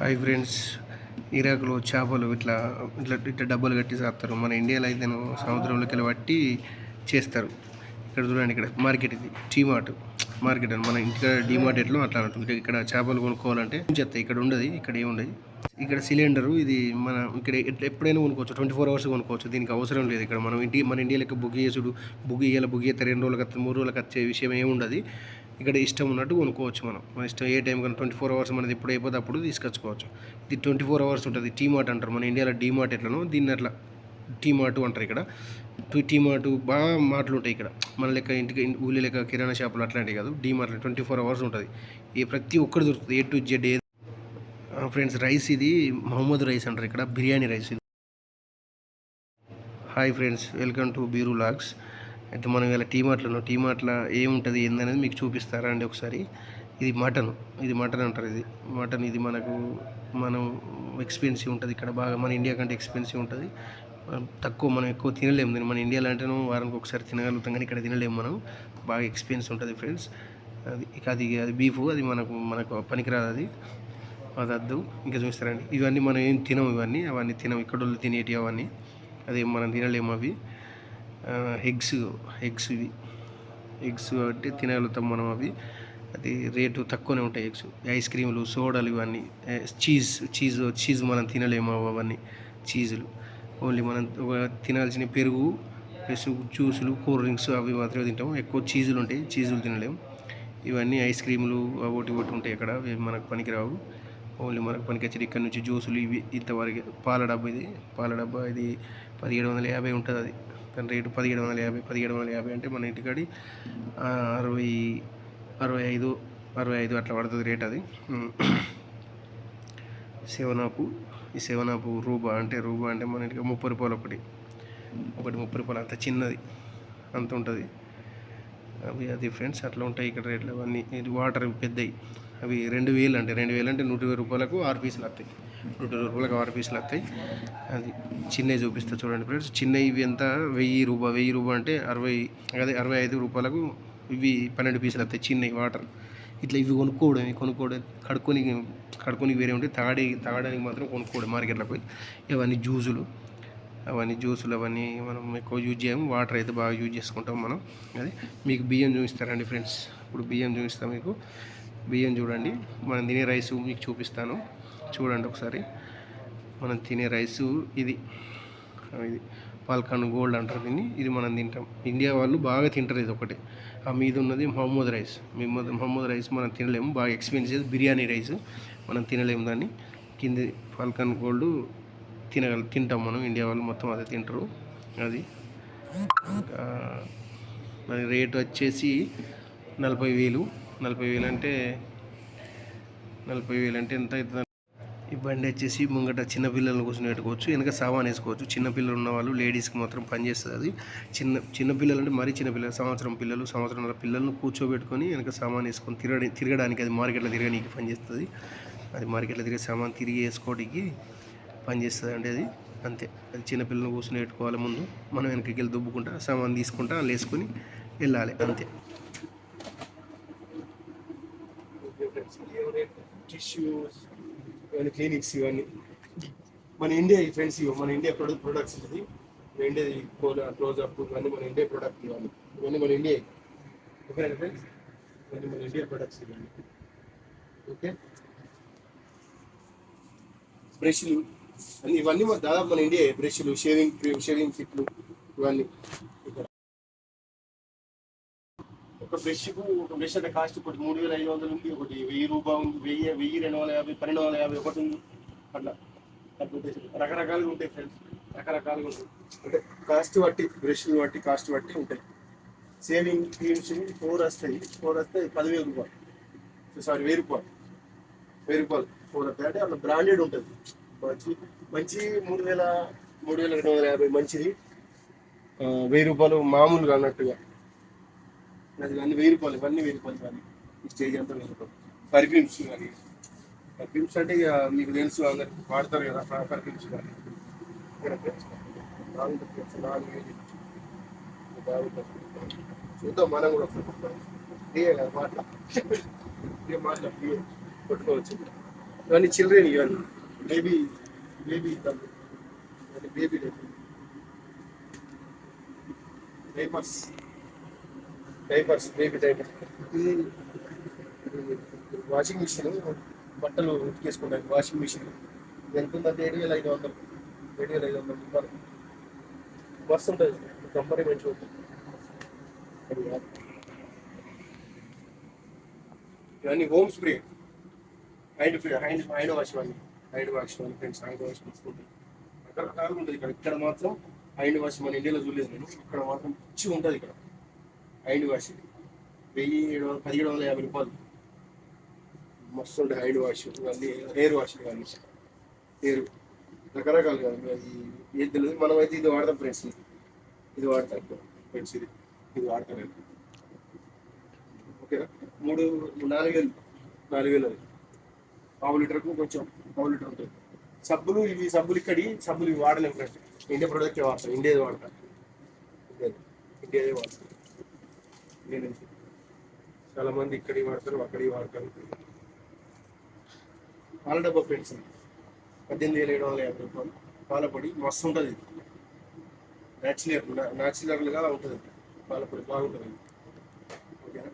Hi friends, ఇరాక్లో చేపలు ఇట్లా ఇట్లా ఇట్లా డబ్బులు కట్టి చేస్తారు. మన ఇండియాలో అయితే సముద్రంలోకి వెళ్ళి పట్టి చేస్తారు. ఇక్కడ చూడండి, ఇక్కడ మార్కెట్ ఇది టీమార్ట్ మార్కెట్ అని మన ఇంటికాడ డీమార్ట్ ఎట్లో అట్లా ఉంటుంది. ఇక్కడ చేపలు కొనుక్కోవాలంటే చెత్త ఇక్కడ ఉండదు, ఇక్కడ ఏముండదు. ఇక్కడ సిలిండరు ఇది మన ఇక్కడ ఎప్పుడైనా కొనుక్కోవచ్చు, 24 hours కొనుక్కోవచ్చు. దీనికి అవసరం లేదు. ఇక్కడ మన ఇండియా లెక్క బుక్ చేసుడు, బుక్ చేస్తే 2 రోజులకు 3 రోజులకు వచ్చే విషయం ఏముండదు. ఇక్కడ ఇష్టం ఉన్నట్టు కొనుక్కోవచ్చు. మన ఇష్టం ఏ టైం కానీ 24 hours మనది ఎప్పుడు అయిపోతే అప్పుడు తీసుకొచ్చుకోవచ్చు. ఇది 24 hours ఉంటుంది. టీమార్ట్ అంటారు. మన ఇండియాలో డీమార్ట్ ఎట్లనో దీన్ని అట్లా టీమార్ట్ అంటారు. ఇక్కడ టీమార్ట్ బాగా మాటలు ఉంటాయి ఇక్కడ. మన లెక్క ఇంటికి ఊళ్ళో లెక్క కిరాణా షాపులు అట్లాంటివి కాదు. డీమార్ట్ 24 hours ఉంటుంది. ప్రతి ఒక్కటి దొరుకుతుంది, A to Z. Friends, rice ఇది మహమ్మద్ రైస్ అంటారు, ఇక్కడ బిర్యానీ రైస్ ఇది. హాయ్ ఫ్రెండ్స్, వెల్కమ్ టు బీరు లాగ్స్. అయితే మనం ఇలా టీమార్ట్లో ఏముంటుంది ఏందనేది మీకు చూపిస్తారా అండి ఒకసారి. ఇది మటన్ అంటారు. ఇది మనం ఎక్స్పెన్సివ్ ఉంటుంది ఇక్కడ బాగా. మన ఇండియా కంటే ఎక్స్పెన్సివ్ ఉంటుంది. మనం ఎక్కువ తినలేము దీన్ని. మన ఇండియాలో అంటేనో వారానికి ఒకసారి తినగలుగుతాం, కానీ ఇక్కడ తినలేము మనం. బాగా ఎక్స్పెన్సివ్ ఉంటుంది ఫ్రెండ్స్. అది బీఫ్. అది మనకు పనికిరాదు. అది వద్దు. ఇంకా చూస్తారండి, ఇవన్నీ మనం ఏం తినము. అవన్నీ తినము. ఇక్కడ వాళ్ళు తినేటి అవన్నీ అది మనం తినలేము. అవి ఎగ్స్ అంటే తినగలుగుతాం మనం. అది రేటు తక్కువనే ఉంటాయి ఎగ్స్. ఐస్ క్రీములు, సోడాలు, ఇవన్నీ చీజ్ మనం తినలేము. అవన్నీ చీజులు ఓన్లీ మనం తినాల్సిన పెరుగు ప్లస్ జ్యూసులు, కూల్ డ్రింక్స్ అవి మాత్రమే తింటాము. ఎక్కువ చీజులు ఉంటాయి, చీజులు తినలేము. ఇవన్నీ ఐస్ క్రీములు ఒకటి ఉంటాయి అక్కడ, మనకు పనికిరావు. ఓన్లీ మనకు పనికొచ్చేది ఇక్కడ నుంచి జ్యూసులు ఇవి ఇంతవరకు. పాల డబ్బా ఇది 1750 ఉంటుంది. అది దాని రేటు 1750 అంటే మన ఇంటికాడి 65 అట్లా పడుతుంది రేట్. అది ఈ సెవెనాపు రూబా అంటే మన ఇంటికి 30 రూపాయలు. ఒకటి 30 రూపాయలు, అంత చిన్నది అంత ఉంటుంది. అది ఫ్రెండ్స్ అట్లా ఉంటాయి ఇక్కడ రేట్లు అవన్నీ. ఇది వాటర్ పెద్దవి, అవి 2000 అంటే 120 రూపాయలకు 6 పీసులు వస్తాయి. 120 రూపాయలకు 6 పీసులు వస్తాయి. అది చిన్నవి చూపిస్తా చూడండి ఫ్రెండ్స్. చిన్నవి ఇవి ఎంత 1000 రూపాయ అంటే 65 రూపాయలకు ఇవి 12 పీసులు వస్తాయి చిన్నవి వాటర్. ఇట్లా ఇవి కొనుక్కోవడం కడుక్కొని వేరే ఉంటే తాగడానికి మాత్రం కొనుక్కోవడం మార్కెట్లోకి పోయి. అవన్నీ జ్యూసులు అవన్నీ మనం ఎక్కువ యూజ్ చేయము. వాటర్ అయితే బాగా యూజ్ చేసుకుంటాం మనం. అది మీకు బియ్యం చూపిస్తారండి ఫ్రెండ్స్. ఇప్పుడు బియ్యం చూపిస్తాను మీకు. బియ్యం చూడండి, మనం తినే రైసు మీకు చూపిస్తాను చూడండి ఒకసారి. మనం తినే రైసు ఇది పాల్కాన్ గోల్డ్ అంటారు దీన్ని. ఇది మనం తింటాం. ఇండియా వాళ్ళు బాగా తింటారు. ఇది ఒకటి. ఆ మీద ఉన్నది మహమ్మద్ రైస్ మనం తినలేము, బాగా ఎక్స్పెన్సివ్. బిర్యానీ రైస్ మనం తినలేము దాన్ని. కింది పాల్కాన్ గోల్డ్ తింటాం మనం. ఇండియా వాళ్ళు మొత్తం అదే తింటారు. అది ఇంకా దాని రేటు వచ్చేసి 40,000 అంటే ఎంత అవుతుంది. ఈ బండి వచ్చేసి ముంగట చిన్నపిల్లలను కూర్చొని వెనక సామాన్ వేసుకోవచ్చు. చిన్నపిల్లలు ఉన్న వాళ్ళు, లేడీస్కి మాత్రం పనిచేస్తుంది. అది చిన్నపిల్లలు అంటే మరీ చిన్నపిల్లలు, సంవత్సరంన్నర పిల్లలను కూర్చోబెట్టుకొని వెనక సామాన్ వేసుకొని తిరగడానికి, అది మార్కెట్లో తిరగడానికి పనిచేస్తుంది. అది మార్కెట్లో తిరిగే సామాన్ తిరిగి వేసుకోవడానికి పనిచేస్తుంది అంటే అది అంతే. అది చిన్నపిల్లలను కూర్చొని పెట్టుకోవాలి ముందు, మనం వెనకకి వెళ్ళి దుబ్బుకుంటా సామాన్ తీసుకుంటా వాళ్ళు వేసుకొని వెళ్ళాలి అంతే. టిష్యూస్ ఇవన్నీ, క్లినిక్స్ ఇవన్నీ మన ఇండియా ఫ్రెండ్స్. మన ఇండియా ప్రొడక్ట్స్. ఇది ఇండియా క్లోజ్అప్ ఇవన్నీ మన ఇండియా ప్రొడక్ట్. ఇవన్నీ మన ఇండియా. ఓకేనా ఫ్రెండ్స్, ఇవన్నీ మన ఇండియా ప్రొడక్ట్స్ ఇవన్నీ. ఓకే, బ్రష్లు ఇవన్నీ దాదాపు మన ఇండియా. బ్రష్లు, షేవింగ్ కిట్లు ఇవన్నీ. ఒక బ్రష్ అంటే కాస్ట్ ఒకటి 3500 ఉంది, ఒకటి 1000 రూపాయలు ఉంది, 1250, 1250 ఒకటి ఉంది. అట్లా రకరకాలుగా ఉంటాయి ఫ్రెండ్స్, రకరకాలుగా ఉంటాయి. అంటే కాస్ట్ బట్టి, బ్రష్లు బట్టి కాస్ట్ బట్టి ఉంటాయి. షేవింగ్ క్రీమ్స్ 4 వస్తాయి. 10,000 రూపాయలు. సారీ, 1000 రూపాయలు. 4 వస్తాయి. అంటే అట్లా బ్రాండెడ్ ఉంటుంది. మంచి 3,250 మంచిది. 1000 రూపాయలు మామూలుగా అన్నట్టుగా. అది అన్ని 1000 రూపాయలు. ఇవన్నీ 1000 రూపాయలు. కానీ ఈ స్టేజ్ అంతా 1000 రూపాయలు. పర్ఫ్యూమ్స్ అంటే ఇక మీకు తెలుసు, అందరికి వాడతారు కదా పర్ఫ్యూమ్స్. కానీ చూద్దాం మనం కూడా కొట్టుకోవచ్చు. ఇవన్నీ చిల్డ్రన్, ఇవన్నీ baby baby baby diapers diapers baby diapers. ఇది వాషింగ్ మిషన్, బట్టలు ఉతికేసుకుంటాను వాషింగ్ మిషన్. ఎంత ఉందంటే 7,500, 7,500 రూపాయలు. మస్తు ఉంటుంది, కంపెనీ మంచిగా ఉంటుంది. ఇవన్నీ హోమ్ స్ప్రే, హ్యాండ్ వాష్, ఇవన్నీ hand wash friends. Hand wash తీసుకుంటాయి, రకరకాలుగా ఉంటుంది ఇక్కడ. ఇక్కడ మాత్రం హ్యాండ్ వాష్ మన ఇండియాలో చూడలేదు నేను, ఇక్కడ మాత్రం పిచ్చి ఉంటుంది ఇక్కడ హ్యాండ్ వాష్. 1750 రూపాయలు మస్తు ఉంటాయి హ్యాండ్ వాష్. ఇవన్నీ హెయిర్ వాష్, ఇవన్నీ హెయిర్ రకరకాలు కాదు. అది ఏది తెలియదు, మనం అయితే ఇది వాడతాం ఫ్రెండ్స్. ఇది వాడతాం ఫ్రెండ్స్, ఇది వాడతాం. ఓకేనా, 4,000 అది. పావు లీటర్కు కొంచెం, పావు లీటర్ ఉంటుంది. సబ్బులు, ఇవి సబ్బులు ఇక్కడి సబ్బులు ఇవి వాడలేము ఫ్రెండ్స్. ఇండియా ప్రొడక్టే వాడతాం, ఇండియాది వాడతాం, ఇండియాదే వాడతాం. నేను చాలా మంది ఇక్కడికి వాడతారు, అక్కడికి వాడతారు. పాల డబ్బా ఫ్రెండ్స్, 18,750 రూపాయలు. పాలపొడి మస్తు ఉంటుంది, న్యాచురల్గా ఉంటుంది పాలపొడి, బాగుంటుంది. ఓకేనా,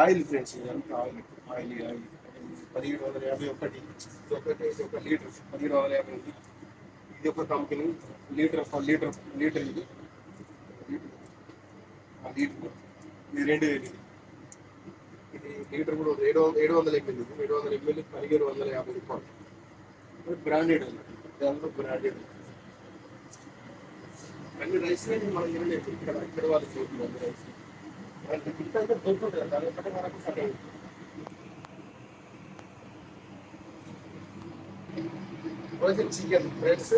ఆయిల్ ఫ్రెండ్స్, ఇదంతా ఆయిల్. 1,750 ఒకటి. ఇది ఒక లీటర్ 1,750 ఉంది. ఇది ఒక కంపెనీ, లీటర్ ఇది ఇది 2,000. ఇది లీటర్ కూడా 700 ml. 700 ml 1,550 రూపాయలు. బ్రాండెడ్ అన్నమాట, ఇదంతా బ్రాండెడ్. అన్ని రైస్ మనం తినలేదు ఇక్కడ వాళ్ళకి చూపుతుంది రైస్. ఇంత దొరుకుతుంది కదా, దానికంటే మనకు సగం. Frozen chicken friends,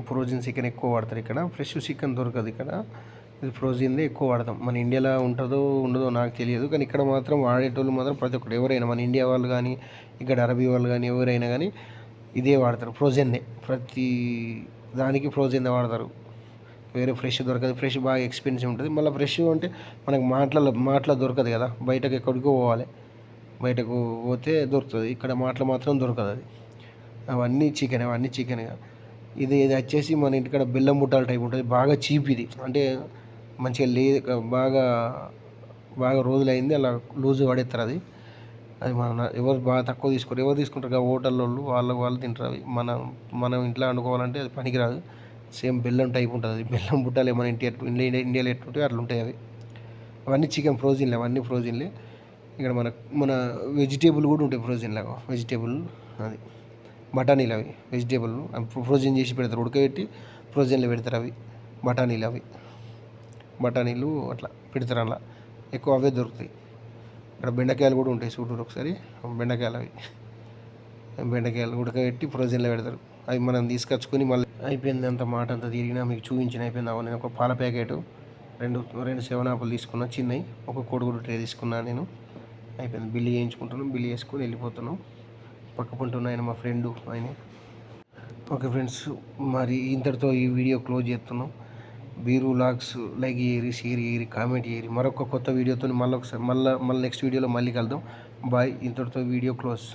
frozen chicken ఎక్కువ వాడతారు ఇక్కడ. ఫ్రెష్ చికెన్ దొరకదు ఇక్కడ, ఇది ఫ్రోజన్దే ఎక్కువ వాడతాం. మన ఇండియాలో ఉంటుందో ఉండదో నాకు తెలియదు, కానీ ఇక్కడ మాత్రం వాడేటోళ్ళు మాత్రం ప్రతి ఒక్కరు ఎవరైనా మన ఇండియా వాళ్ళు కానీ ఇక్కడ అరబీ వాళ్ళు కానీ ఎవరైనా కానీ ఇదే వాడతారు, ఫ్రోజన్దే. ప్రతి దానికి ఫ్రోజన్దే వాడతారు. వేరే ఫ్రెష్ దొరకదు, ఫ్రెష్ బాగా ఎక్స్పెన్సివ్ ఉంటుంది. మళ్ళీ ఫ్రెష్ అంటే మనకు మాటలో దొరకదు కదా, బయటకు ఎక్కడికో పోవాలి, బయటకు పోతే దొరుకుతుంది. ఇక్కడ మాత్రం దొరకదు అది. అవన్నీ చికెన్. ఇది వచ్చేసి మన ఇంటికాడ బెల్లం ముట్టాల టైప్ ఉంటుంది, బాగా చీప్ ఇది. అంటే మంచిగా బాగా రోజులైంది అలా లూజ్ పడేస్తారు. అది ఎవరు బాగా తక్కువ తీసుకోరు. ఎవరు తీసుకుంటారు, హోటల్లో వాళ్ళు తింటారు అవి. మనం ఇంట్లో వండుకోవాలంటే అది పనికిరాదు. సేమ్ బెల్లం టైప్ ఉంటుంది అది. బెల్లం బుట్టాలి మన ఇండియాలో ఎట్లుంటాయి అట్లా ఉంటాయి అవి. అవన్నీ చికెన్ ఫ్రోజన్లే, అవన్నీ ఫ్రోజన్లే. ఇక్కడ మన వెజిటేబుల్ కూడా ఉంటాయి ఫ్రోజన్ లాగా. వెజిటేబుల్ అది బఠానీలు, అవి వెజిటేబుల్ ఫ్రోజన్ చేసి పెడతారు, ఉడకబెట్టి ఫ్రోజన్లో పెడతారు. అవి బఠానీలు అట్లా పెడతారు, అలా ఎక్కువ అవే దొరుకుతాయి. ఇక్కడ బెండకాయలు కూడా ఉంటాయి, చూడరు ఒకసారి. బెండకాయలు ఉడకబెట్టి ఫ్రోజన్లో పెడతారు. అవి మనం తీసుకొచ్చుకొని మళ్ళీ అయిపోయింది. అంత మాట అంతా తిరిగినా మీకు చూపించిన అయిపోయింది. నేను ఒక పాల ప్యాకెట్, రెండు 7 ఆపులు తీసుకున్నా చిన్నవి, ఒక కోడిగుడ్డు ట్రే తీసుకున్నాను నేను. అయిపోయింది. బిల్లు వేసుకొని వెళ్ళిపోతున్నాం. పక్క పంటున్న ఆయన మా ఫ్రెండు ఆయన. ఓకే ఫ్రెండ్స్, మరి ఇంతటితో ఈ వీడియో క్లోజ్ చేస్తున్నాం. బీరు వ్లాగ్స్ లైక్ చేయరి, షేర్ చేయరి, కామెంట్ చేయరి. మరొక కొత్త వీడియోతో మళ్ళీ నెక్స్ట్ వీడియోలో మళ్ళీ కలుద్దాం. బాయ్. ఇంతటితో వీడియో క్లోజ్.